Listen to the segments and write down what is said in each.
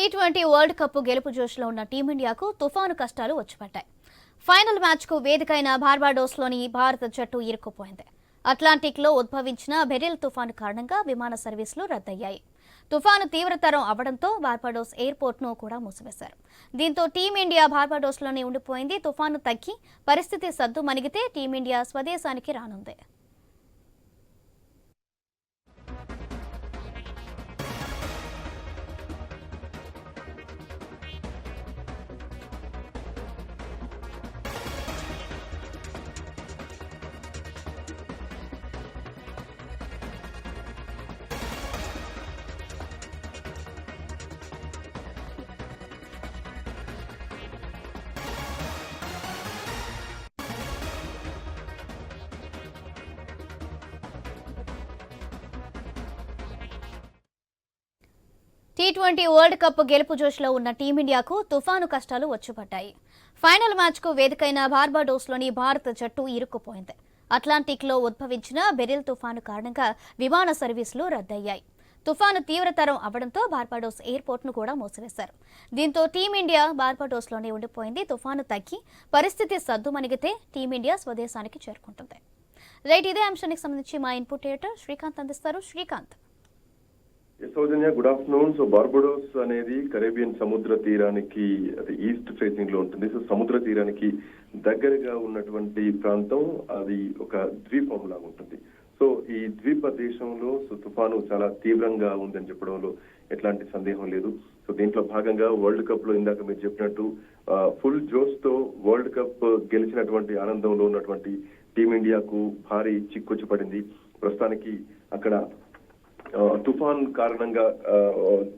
T20 world cup గెలుపు జోష్లో ఉన్న టీమిండియాకు తుఫాను కష్టాలు వచ్చిపడ్డాయి. ఫైనల్ మ్యాచ్కు వేదికైన బార్బాడోస్లోని భారత జట్టు ఇరుక్కుపోయింది. అట్లాంటిక్లో ఉద్భవించిన బెరిల్ తుఫాను కారణంగా విమాన సర్వీసులు రద్దయ్యాయి. తుఫాను తీవ్రతరం అవడంతో బార్బాడోస్ ఎయిర్పోర్ట్ను కూడా మూసివేశారు. దీంతో టీమిండియా బార్బాడోస్లోనే ఉండిపోయింది. తుఫాను తగ్గి పరిస్థితి సద్దుమణిగితే టీమిండియా స్వదేశానికి రానుంది. టీ20 వరల్డ్ కప్ గెలుపు జోష్లో ఉన్న టీమిండియాకు తుఫాను కష్టాలు వచ్చిపడ్డాయి. ఫైనల్ మ్యాచ్కు వేదికైన బార్బాడోస్లోని భారత జట్టు ఇరుక్కుపోయింది. అట్లాంటిక్లో ఉద్భవించిన బెరిల్ తుఫాను కారణంగా విమాన సర్వీసులు రద్దయ్యాయి. తుఫాను తీవ్రతరం అవడంతో బార్బాడోస్ ఎయిర్పోర్ట్ను కూడా మూసివేశారు. దీంతో టీమిండియా బార్బాడోస్లోనే ఉండిపోయింది. తుఫాను తగ్గి పరిస్థితి సద్దుమణిగితే టీమిండియా స్వదేశానికి చేరుకుంటుంది. రైట్, ఇదే అంశానికి సంబంధించి మా ఇన్పుట్ ఎడిటర్ శ్రీకాంత్ అందిస్తారు. శ్రీకాంత్. సౌజన్య, గుడ్ ఆఫ్టర్నూన్. సో బార్బడోస్ అనేది కరేబియన్ సముద్ర తీరానికి అది ఈస్ట్ ఫేసింగ్ లో ఉంటుంది. సో సముద్ర తీరానికి దగ్గరగా ఉన్నటువంటి ప్రాంతం, అది ఒక ద్వీపం లాగా ఉంటుంది. సో ఈ ద్వీప దేశంలో తుఫాను చాలా తీవ్రంగా ఉందని చెప్పడంలో ఎట్లాంటి సందేహం లేదు. సో దీంట్లో భాగంగా వరల్డ్ కప్ లో ఇందాక మీరు చెప్పినట్టు ఫుల్ జోష్ తో వరల్డ్ కప్ గెలిచినటువంటి ఆనందంలో ఉన్నటువంటి టీమిండియాకు భారీ చిక్కొచ్చి పడింది. ప్రస్తుతానికి అక్కడ తుఫాన్ కారణంగా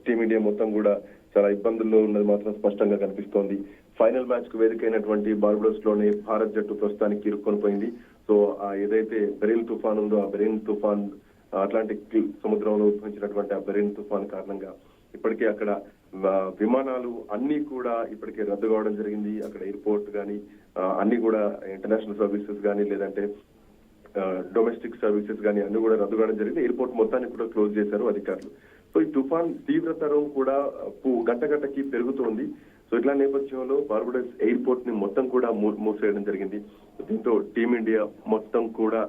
టీమిండియా మొత్తం కూడా చాలా ఇబ్బందుల్లో ఉన్నది మాత్రం స్పష్టంగా కనిపిస్తోంది. ఫైనల్ మ్యాచ్ కు వేదికైనటువంటి బార్బడోస్ లోనే భారత్ జట్టు ప్రస్తుతానికి ఇరుక్కొని పోయింది. సో ఏదైతే బెరిల్ తుఫాన్ ఉందో ఆ బెరిల్ తుఫాన్ అట్లాంటిక్ సముద్రంలో ఉద్భవించినటువంటి ఆ బెరిల్ తుఫాన్ కారణంగా ఇప్పటికే అక్కడ విమానాలు అన్ని కూడా ఇప్పటికే రద్దు కావడం జరిగింది. అక్కడ ఎయిర్పోర్ట్ కానీ అన్ని కూడా ఇంటర్నేషనల్ సర్వీసెస్ కానీ లేదంటే డొమెస్టిక్ సర్వీసెస్ కానీ అన్ని కూడా రద్దు కావడం జరిగింది. ఎయిర్పోర్ట్ మొత్తాన్ని కూడా క్లోజ్ చేశారు అధికారులు. సో ఈ తుఫాన్ తీవ్రతరం కూడా గంటకి పెరుగుతోంది. సో ఇట్లా నేపథ్యంలో బార్బడోస్ ఎయిర్పోర్ట్ ని మొత్తం కూడా మూసేయడం జరిగింది. దీంతో టీమిండియా మొత్తం కూడా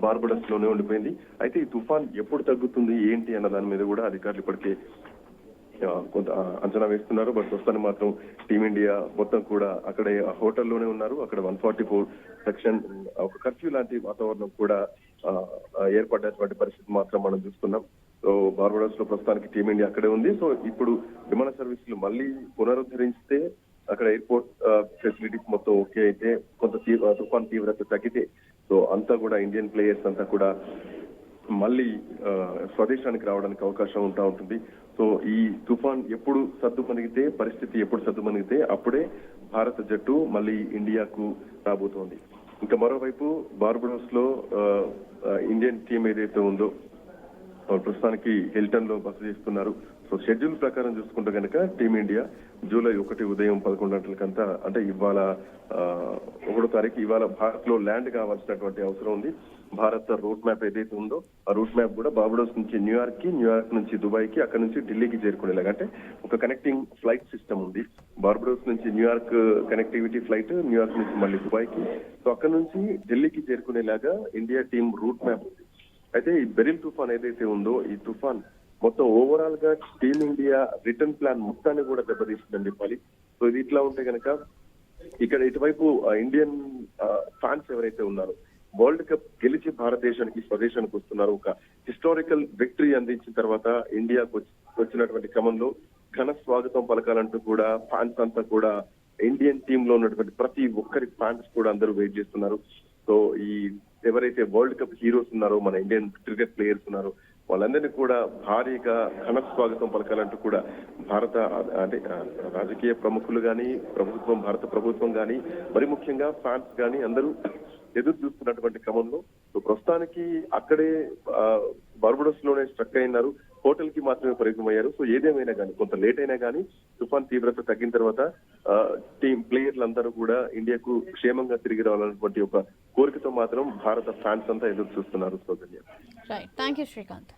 బార్బడోస్ లోనే ఉండిపోయింది. అయితే ఈ తుఫాన్ ఎప్పుడు తగ్గుతుంది ఏంటి అన్న దాని మీద కూడా అధికారులు ఇప్పటికే కొంత అంచనా వేస్తున్నారు. బట్ ప్రస్తుతానికి మాత్రం టీమిండియా మొత్తం కూడా అక్కడే హోటల్లోనే ఉన్నారు. అక్కడ 144 సెక్షన్ ఒక కర్ఫ్యూ లాంటి వాతావరణం కూడా ఏర్పడ్డటువంటి పరిస్థితి మాత్రం మనం చూస్తున్నాం. సో బార్బడోస్ లో ప్రస్తుతానికి టీమిండియా అక్కడే ఉంది. సో ఇప్పుడు విమాన సర్వీసులు మళ్ళీ పునరుద్ధరిస్తే అక్కడ ఎయిర్పోర్ట్ ఫెసిలిటీస్ మొత్తం ఓకే అయితే కొంత తుఫాన్ తీవ్రత తగ్గితే సో అంతా కూడా ఇండియన్ ప్లేయర్స్ అంతా కూడా మళ్ళీ స్వదేశానికి రావడానికి అవకాశం ఉంటుంది. సో ఈ తుఫాన్ ఎప్పుడు సద్దుమణిగితే పరిస్థితి ఎప్పుడు సద్దుమణిగితే అప్పుడే భారత జట్టు మళ్ళీ ఇండియాకు రాబోతోంది. ఇంకా మరోవైపు బార్బడోస్ లో ఇండియన్ టీం ఏదైతే ఉందో ప్రస్తుతానికి హిల్టన్ లో బస చేస్తున్నారు. సో షెడ్యూల్ ప్రకారం చూసుకుంటే కనుక టీమిండియా జూలై 1 ఉదయం 11 గంటలకంతా అంటే ఇవాళ 1వ తారీఖు ఇవాళ భారత్ లో ల్యాండ్ కావాల్సినటువంటి అవసరం ఉంది. భారత్ రూట్ మ్యాప్ ఏదైతే ఉందో ఆ రూట్ మ్యాప్ కూడా బార్బడోస్ నుంచి న్యూయార్క్ నుంచి దుబాయ్ కి, అక్కడ నుంచి ఢిల్లీకి చేరుకునేలాగా అంటే ఒక కనెక్టింగ్ ఫ్లైట్ సిస్టమ్ ఉంది. బార్బడోస్ నుంచి న్యూయార్క్ కనెక్టివిటీ ఫ్లైట్, న్యూయార్క్ నుంచి మళ్ళీ దుబాయ్ కి, సో అక్కడ నుంచి ఢిల్లీకి చేరుకునేలాగా ఇండియా టీం రూట్ మ్యాప్ ఉంది. అయితే ఈ బెరిల్ తుఫాన్ ఏదైతే ఉందో ఈ తుఫాన్ మొత్తం ఓవరాల్ గా టీమిండియా రిటర్న్ ప్లాన్ మొత్తాన్ని కూడా దెబ్బతీస్తుందని చెప్పాలి. సో ఇది ఇట్లా ఉంటే కనుక ఇక్కడ ఇటువైపు ఇండియన్ ఫ్యాన్స్ ఎవరైతే ఉన్నారో వరల్డ్ కప్ గెలిచి భారతదేశానికి స్వదేశానికి వస్తున్నారు. ఒక హిస్టారికల్ విక్టరీ అందించిన తర్వాత ఇండియాకు వచ్చినటువంటి క్రమంలో ఘన స్వాగతం పలకాలంటూ కూడా ఫ్యాన్స్ అంతా కూడా ఇండియన్ టీమ్ లో ఉన్నటువంటి ప్రతి ఒక్కరి ఫ్యాన్స్ కూడా అందరూ వెయిట్ చేస్తున్నారు. సో ఈ ఎవరైతే వరల్డ్ కప్ హీరోస్ ఉన్నారో మన ఇండియన్ క్రికెట్ ప్లేయర్స్ ఉన్నారో వాళ్ళందరినీ కూడా భారీగా ఘన స్వాగతం పలకాలంటూ కూడా భారత అంటే రాజకీయ ప్రముఖులు కానీ భారత ప్రభుత్వం కానీ మరి ముఖ్యంగా ఫ్యాన్స్ కానీ అందరూ ఎదురు చూస్తున్నటువంటి క్రమంలో సో ప్రస్తుతానికి అక్కడే బార్బడోస్ లోనే స్ట్రక్ అయినారు. హోటల్ కి మాత్రమే పరిమితమయ్యారు. సో ఏదేమైనా కానీ కొంత లేట్ అయినా కానీ తుఫాన్ తీవ్రత తగ్గిన తర్వాత టీం ప్లేయర్లందరూ కూడా ఇండియాకు క్షేమంగా తిరిగి రావాలన్నటువంటి ఒక కోరికతో మాత్రం భారత ఫ్యాన్స్ అంతా ఎదురు చూస్తున్నారు. Soujanya. Right, thank you Srikanth.